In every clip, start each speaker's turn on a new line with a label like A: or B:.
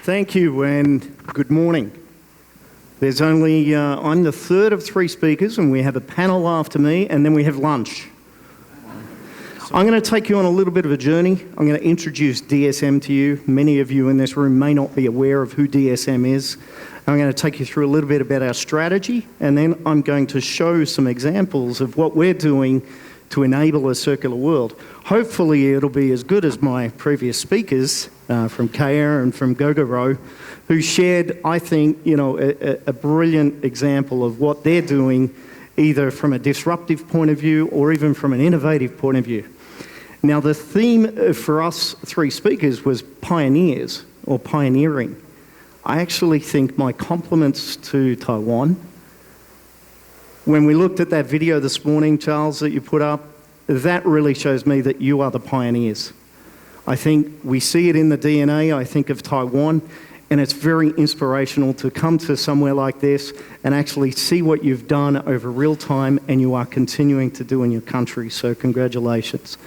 A: Thank you and good morning. There's only, I'm the third of three speakers and we have a panel after me and then we have lunch. I'm going to take you on a little bit of a journey. I'm going to introduce DSM to you. Many of you in this room may not be aware of who DSM is. I'm going to take you through a little bit about our strategy and then I'm going to show some examples of what we're doing to enable a circular world. Hopefully it'll be as good as my previous speakers from Kaya and from Gogoro, who shared, I think, a brilliant example of what they're doing, either from a disruptive point of view or even from an innovative point of view. Now, the theme for us three speakers was pioneers or pioneering. I actually think my compliments to Taiwan. When we looked at that video this morning, Charles, that you put up, that really shows me that you are the pioneers. I think we see it in the DNA, I think, of Taiwan, and it's very inspirational to come to somewhere like this and actually see what you've done over real time and you are continuing to do in your country, so congratulations.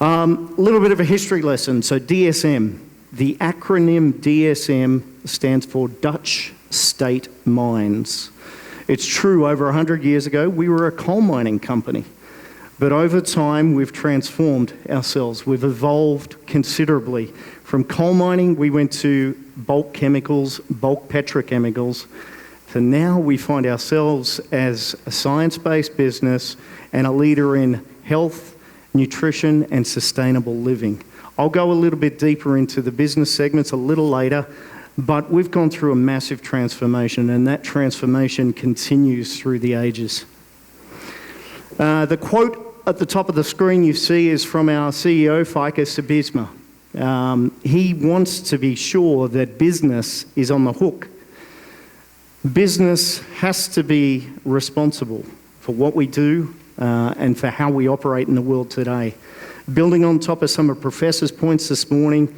A: A little bit of a history lesson. So DSM, the acronym DSM stands for Dutch State Mines. It's true, over 100 years ago, we were a coal mining company. But over time, we've transformed ourselves. We've evolved considerably. From coal mining, we went to bulk chemicals, bulk petrochemicals. So now we find ourselves as a science-based business and a leader in health, nutrition, and sustainable living. I'll go a little bit deeper into the business segments a little later, but we've gone through a massive transformation, and that transformation continues through the ages. The quote at the top of the screen you see is from our CEO, Feike Sijbesma. He wants to be sure that business is on the hook. Business has to be responsible for what we do and for how we operate in the world today. Building on top of some of Professor's points this morning,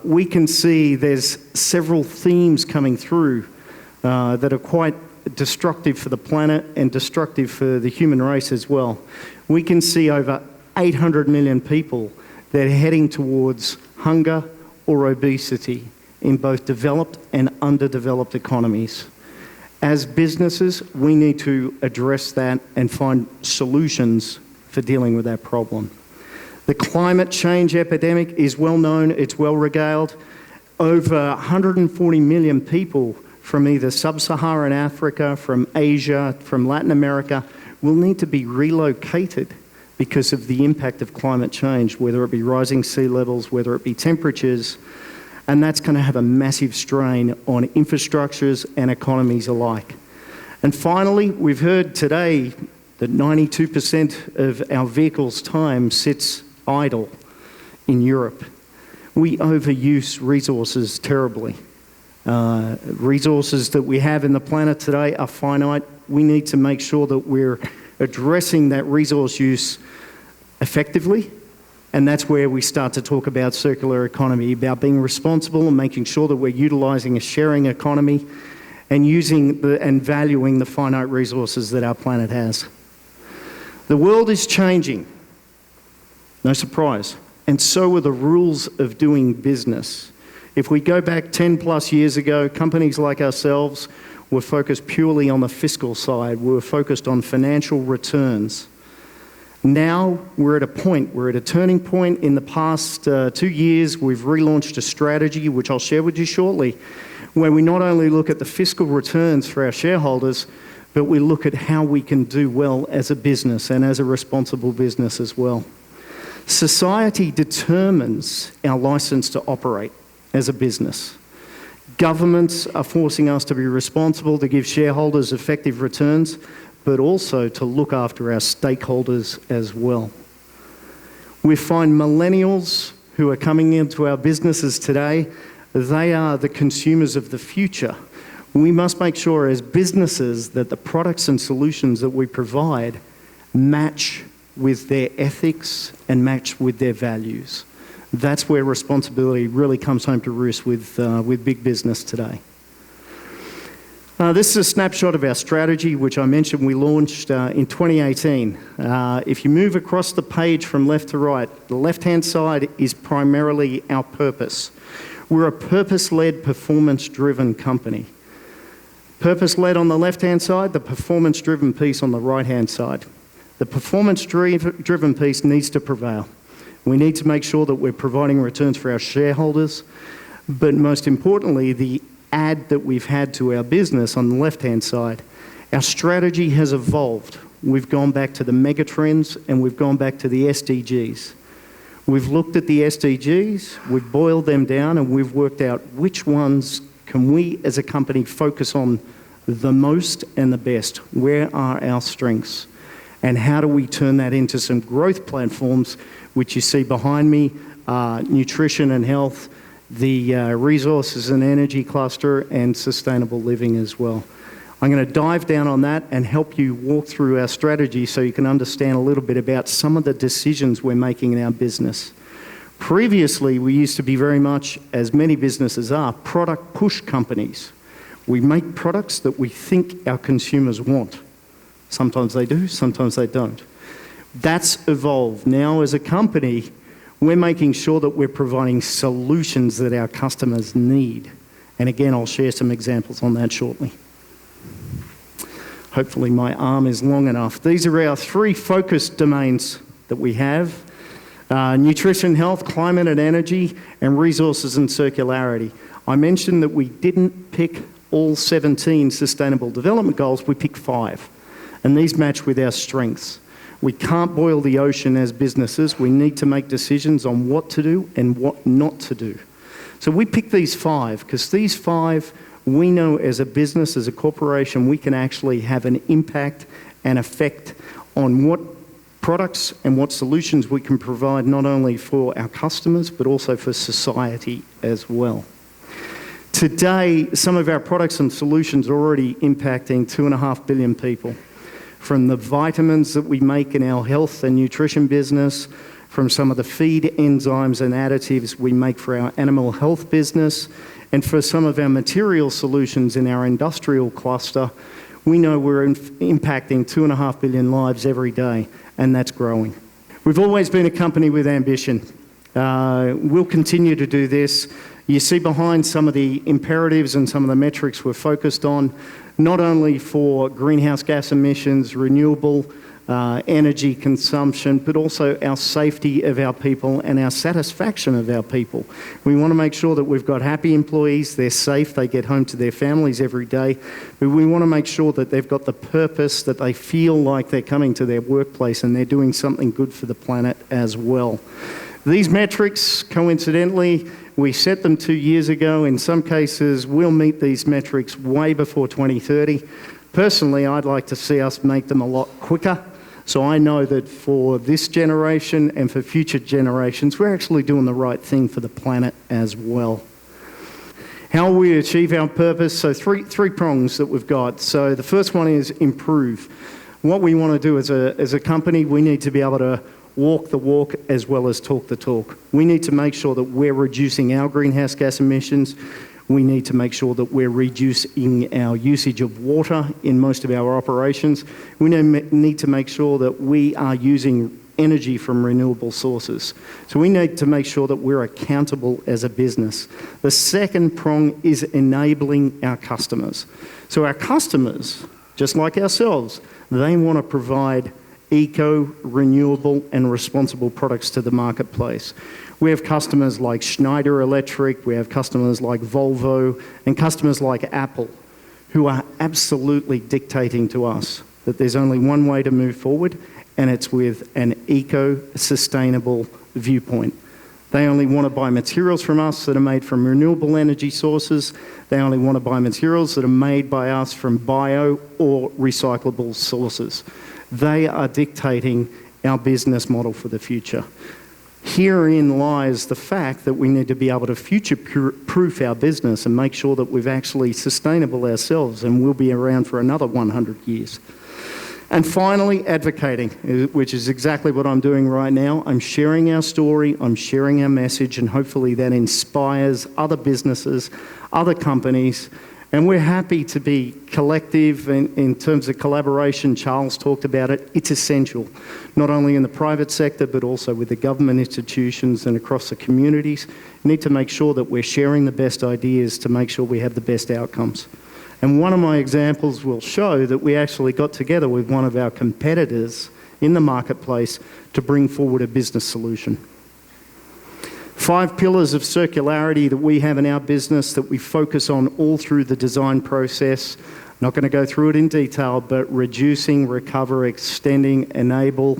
A: we can see there's several themes coming through that are quite destructive for the planet and destructive for the human race as well. We can see over 800 million people that are heading towards hunger or obesity in both developed and underdeveloped economies. As businesses, we need to address that and find solutions for dealing with that problem. The climate change epidemic is well known, it's well regaled. Over 140 million people from either sub-Saharan Africa, from Asia, from Latin America, will need to be relocated because of the impact of climate change, whether it be rising sea levels, whether it be temperatures, and that's going to have a massive strain on infrastructures and economies alike. And finally, we've heard today that 92% of our vehicles' time sits idle in Europe. We overuse resources terribly. Resources that we have in the planet today are finite. We need to make sure that we're addressing that resource use effectively, and that's where we start to talk about circular economy, about being responsible and making sure that we're utilising a sharing economy and using and valuing the finite resources that our planet has. The world is changing. No surprise. And so are the rules of doing business. If we go back 10 plus years ago, companies like ourselves were focused purely on the fiscal side. We were focused on financial returns. Now we're at a turning point. In the past 2 years, we've relaunched a strategy, which I'll share with you shortly, where we not only look at the fiscal returns for our shareholders, but we look at how we can do well as a business and as a responsible business as well. Society determines our license to operate as a business. Governments are forcing us to be responsible, to give shareholders effective returns, but also to look after our stakeholders as well. We find millennials who are coming into our businesses today, they are the consumers of the future. We must make sure as businesses that the products and solutions that we provide match with their ethics and match with their values. That's where responsibility really comes home to roost with big business today. This is a snapshot of our strategy, which I mentioned we launched in 2018. If you move across the page from left to right, the left-hand side is primarily our purpose. We're a purpose-led, performance-driven company. Purpose-led on the left-hand side, the performance-driven piece on the right-hand side. The performance-driven piece needs to prevail. We need to make sure that we're providing returns for our shareholders, but most importantly, the add that we've had to our business on the left-hand side, our strategy has evolved. We've gone back to the megatrends and we've gone back to the SDGs. We've looked at the SDGs, we've boiled them down, and we've worked out which ones can we as a company focus on the most and the best. Where are our strengths? And how do we turn that into some growth platforms, which you see behind me, nutrition and health, the resources and energy cluster, and sustainable living as well. I'm going to dive down on that and help you walk through our strategy so you can understand a little bit about some of the decisions we're making in our business. Previously, we used to be very much, as many businesses are, product push companies. We make products that we think our consumers want. Sometimes they do, sometimes they don't. That's evolved. Now, as a company, we're making sure that we're providing solutions that our customers need. And again, I'll share some examples on that shortly. Hopefully my arm is long enough. These are our three focus domains that we have. Nutrition, health, climate and energy, and resources and circularity. I mentioned that we didn't pick all 17 sustainable development goals, we picked 5. And these match with our strengths. We can't boil the ocean as businesses. We need to make decisions on what to do and what not to do. So we picked these 5 because these 5 we know as a business, as a corporation, we can actually have an impact and effect on what products and what solutions we can provide not only for our customers but also for society as well. Today, some of our products and solutions are already impacting 2.5 billion people. From the vitamins that we make in our health and nutrition business, from some of the feed enzymes and additives we make for our animal health business, and for some of our material solutions in our industrial cluster, we know we're impacting 2.5 billion lives every day, and that's growing. We've always been a company with ambition. We'll continue to do this. You see behind some of the imperatives and some of the metrics we're focused on, not only for greenhouse gas emissions, renewable energy consumption, but also our safety of our people and our satisfaction of our people. We want to make sure that we've got happy employees, they're safe, they get home to their families every day, but we want to make sure that they've got the purpose, that they feel like they're coming to their workplace and they're doing something good for the planet as well. These metrics, coincidentally, we set them 2 years ago. In some cases, we'll meet these metrics way before 2030. Personally, I'd like to see us make them a lot quicker. So I know that for this generation and for future generations, we're actually doing the right thing for the planet as well. How we achieve our purpose, so three prongs that we've got. So the first one is improve. What we want to do as a company, we need to be able to walk the walk as well as talk the talk. We need to make sure that we're reducing our greenhouse gas emissions. We need to make sure that we're reducing our usage of water in most of our operations. We need to make sure that we are using energy from renewable sources. So we need to make sure that we're accountable as a business. The second prong is enabling our customers. So our customers, just like ourselves, they want to provide eco, renewable and responsible products to the marketplace. We have customers like Schneider Electric, we have customers like Volvo, and customers like Apple, who are absolutely dictating to us that there's only one way to move forward, and it's with an eco-sustainable viewpoint. They only want to buy materials from us that are made from renewable energy sources. They only want to buy materials that are made by us from bio or recyclable sources. They are dictating our business model for the future. Herein lies the fact that we need to be able to future-proof our business and make sure that we're actually sustainable ourselves and we'll be around for another 100 years. And finally, advocating, which is exactly what I'm doing right now. I'm sharing our story, I'm sharing our message, and hopefully that inspires other businesses, other companies, And we're happy to be collective in terms of collaboration. Charles talked about it. It's essential, not only in the private sector, but also with the government institutions and across the communities. We need to make sure that we're sharing the best ideas to make sure we have the best outcomes. And one of my examples will show that we actually got together with one of our competitors in the marketplace to bring forward a business solution. 5 pillars of circularity that we have in our business that we focus on all through the design process. I'm not going to go through it in detail, but reducing, recover, extending, enable,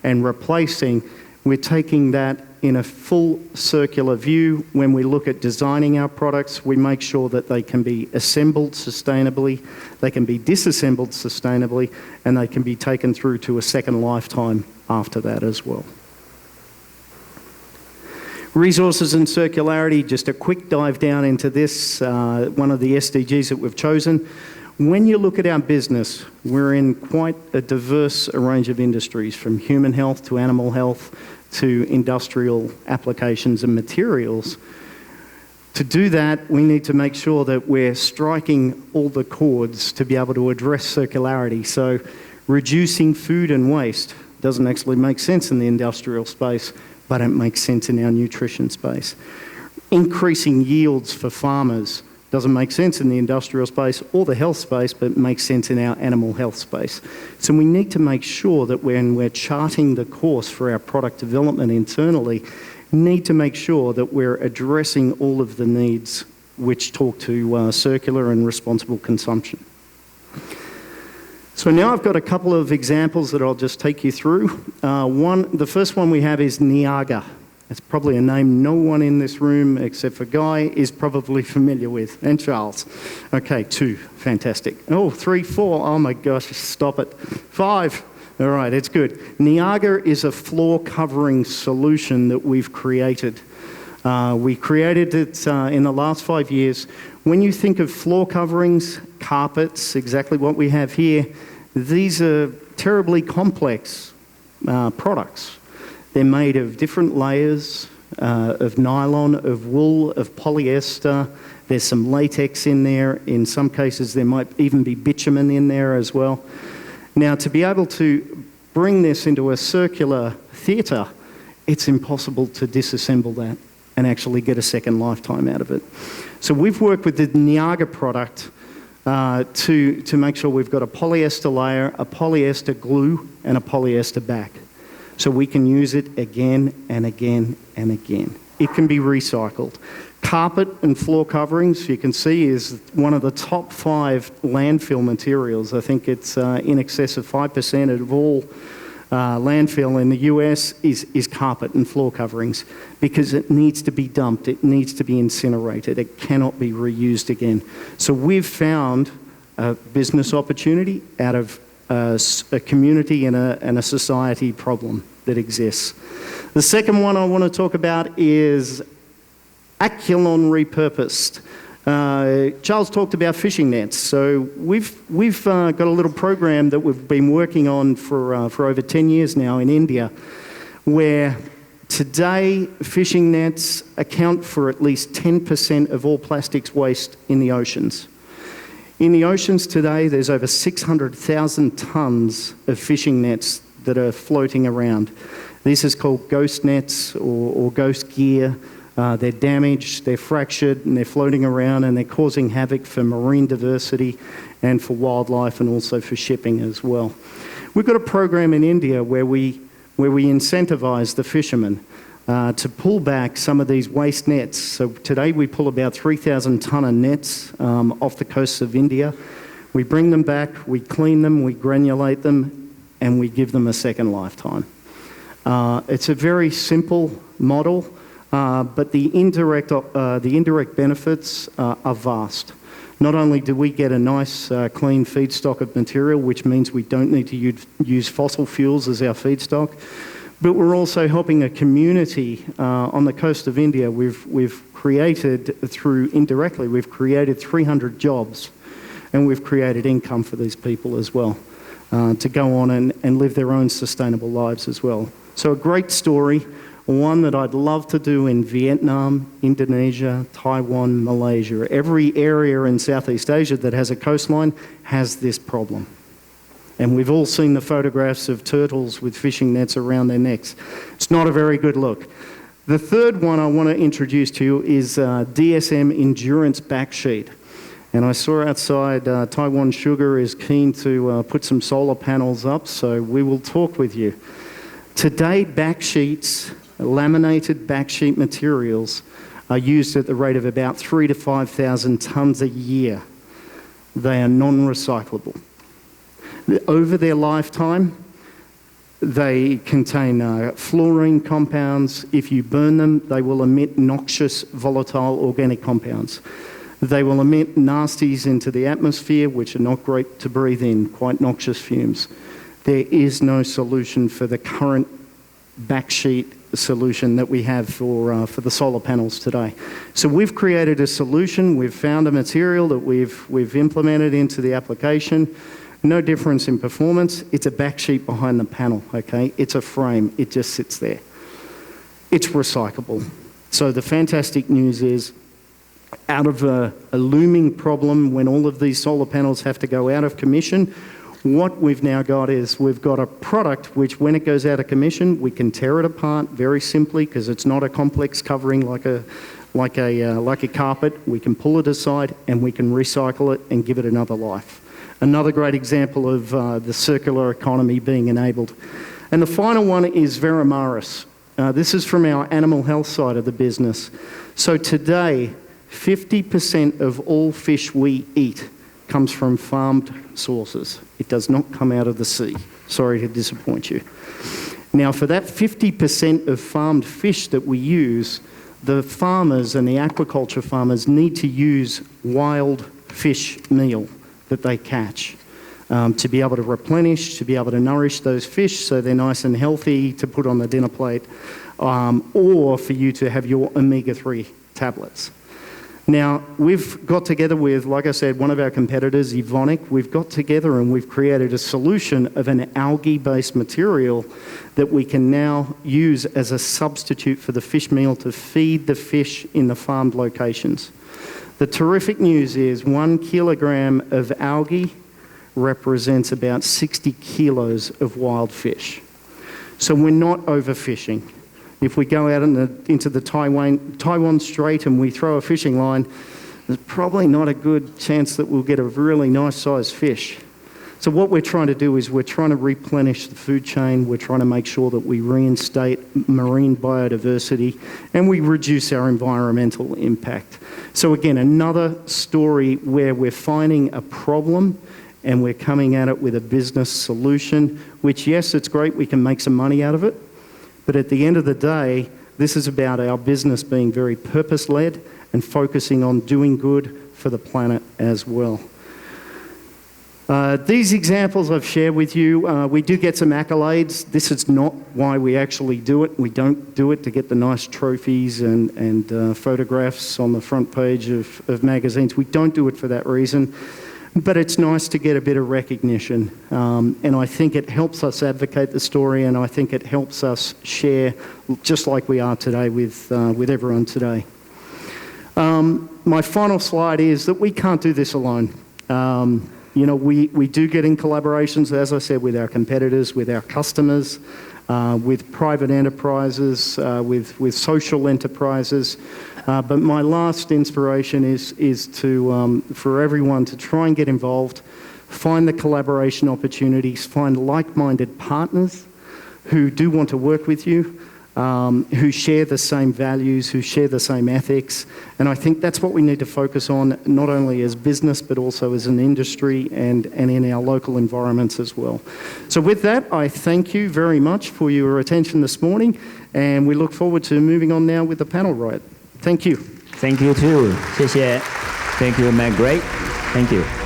A: and replacing. We're taking that in a full circular view. When we look at designing our products, we make sure that they can be assembled sustainably, they can be disassembled sustainably, and they can be taken through to a second lifetime after that as well. Resources and circularity, just a quick dive down into this, one of the SDGs that we've chosen. When you look at our business, we're in quite a diverse range of industries, from human health to animal health to industrial applications and materials. To do that, we need to make sure that we're striking all the chords to be able to address circularity. So reducing food and waste doesn't actually make sense in the industrial space, but it makes sense in our nutrition space. Increasing yields for farmers doesn't make sense in the industrial space or the health space, but it makes sense in our animal health space. So we need to make sure that when we're charting the course for our product development internally, we need to make sure that we're addressing all of the needs which talk to circular and responsible consumption. So now I've got a couple of examples that I'll just take you through. The first one we have is Niaga. It's probably a name no one in this room except for Guy is probably familiar with, and Charles. Okay, 2, fantastic. Oh, 3, 4, oh my gosh, stop it. 5, all right, it's good. Niaga is a floor covering solution that we've created. We created it in the last 5 years. When you think of floor coverings, carpets, exactly what we have here, these are terribly complex products. They're made of different layers of nylon, of wool, of polyester. There's some latex in there. In some cases, there might even be bitumen in there as well. Now, to be able to bring this into a circular theatre, it's impossible to disassemble that and actually get a second lifetime out of it. So we've worked with the Niaga product to make sure we've got a polyester layer, a polyester glue, and a polyester back. So we can use it again and again and again. It can be recycled. Carpet and floor coverings, you can see, is one of the top 5 landfill materials. I think it's in excess of 5% of all landfill in the US is carpet and floor coverings, because it needs to be dumped, it needs to be incinerated, it cannot be reused again. So we've found a business opportunity out of a community and a society problem that exists. The second one I want to talk about is Aculon Repurposed. Charles talked about fishing nets. So we've got a little program that we've been working on for over 10 years now in India, where today fishing nets account for at least 10% of all plastics waste in the oceans. In the oceans today, there's over 600,000 tonnes of fishing nets that are floating around. This is called ghost nets or ghost gear. They're damaged, they're fractured, and they're floating around, and they're causing havoc for marine diversity and for wildlife, and also for shipping as well. We've got a program in India where we incentivise the fishermen to pull back some of these waste nets. So today we pull about 3,000 tonne of nets off the coasts of India. We bring them back, we clean them, we granulate them, and we give them a second lifetime. It's a very simple model, but the indirect benefits are vast. Not only do we get a nice clean feedstock of material, which means we don't need to use fossil fuels as our feedstock, but we're also helping a community on the coast of India. We've created, indirectly, we've created 300 jobs, and we've created income for these people as well, to go on and live their own sustainable lives as well. So a great story. one that I'd love to do in Vietnam, Indonesia, Taiwan, Malaysia. Every area in Southeast Asia that has a coastline has this problem. And we've all seen the photographs of turtles with fishing nets around their necks. It's not a very good look. The third one I want to introduce to you is DSM Endurance Backsheet. And I saw outside Taiwan Sugar is keen to put some solar panels up, so we will talk with you. Today, backsheets, laminated backsheet materials, are used at the rate of about 3,000 to 5,000 tonnes a year. They are non-recyclable. Over their lifetime, they contain fluorine compounds. If you burn them, they will emit noxious, volatile organic compounds. They will emit nasties into the atmosphere, which are not great to breathe in, quite noxious fumes. There is no solution for the current backsheet solution that we have for the solar panels today. So we've created a solution. We've found a material that we've implemented into the application. No difference in performance. It's a backsheet behind the panel, okay? It's a frame. It just sits there. It's recyclable. So the fantastic news is, out of a looming problem when all of these solar panels have to go out of commission, what we've now got is we've got a product which, when it goes out of commission, we can tear it apart very simply because it's not a complex covering like a carpet. We can pull it aside and we can recycle it and give it another life. Another great example of the circular economy being enabled. And the final one is Verimaris. This is from our animal health side of the business. So today, 50% of all fish we eat comes from farmed sources. It does not come out of the sea. Sorry to disappoint you. Now, for that 50% of farmed fish that we use, the farmers and the aquaculture farmers need to use wild fish meal that they catch to be able to replenish, to be able to nourish those fish so they're nice and healthy to put on the dinner plate, or for you to have your omega-3 tablets. Now, we've got together with, like I said, one of our competitors, Evonik. We've got together and we've created a solution of an algae-based material that we can now use as a substitute for the fish meal to feed the fish in the farmed locations. The terrific news is 1 kilogram of algae represents about 60 kilos of wild fish. So we're not overfishing. If we go out into the Taiwan Strait and we throw a fishing line, there's probably not a good chance that we'll get a really nice sized fish. So what we're trying to do is we're trying to replenish the food chain. We're trying to make sure that we reinstate marine biodiversity and we reduce our environmental impact. So again, another story where we're finding a problem and we're coming at it with a business solution, which, yes, it's great, we can make some money out of it. But at the end of the day, this is about our business being very purpose-led and focusing on doing good for the planet as well. These examples I've shared with you, we do get some accolades. This is not why we actually do it. We don't do it to get the nice trophies and photographs on the front page of magazines. We don't do it for that reason. But it's nice to get a bit of recognition, and I think it helps us advocate the story, and I think it helps us share, just like we are today with everyone today. My final slide is that we can't do this alone. We do get in collaborations, as I said, with our competitors, with our customers, with private enterprises, with social enterprises. But my last inspiration is to for everyone to try and get involved, find the collaboration opportunities, find like-minded partners who do want to work with you, who share the same values, who share the same ethics. And I think that's what we need to focus on, not only as business, but also as an industry and in our local environments as well. So with that, I thank you very much for your attention this morning, and we look forward to moving on now with the panel right. Thank you.
B: Thank you too. 谢谢. Thank you, Matt Gray. Thank you.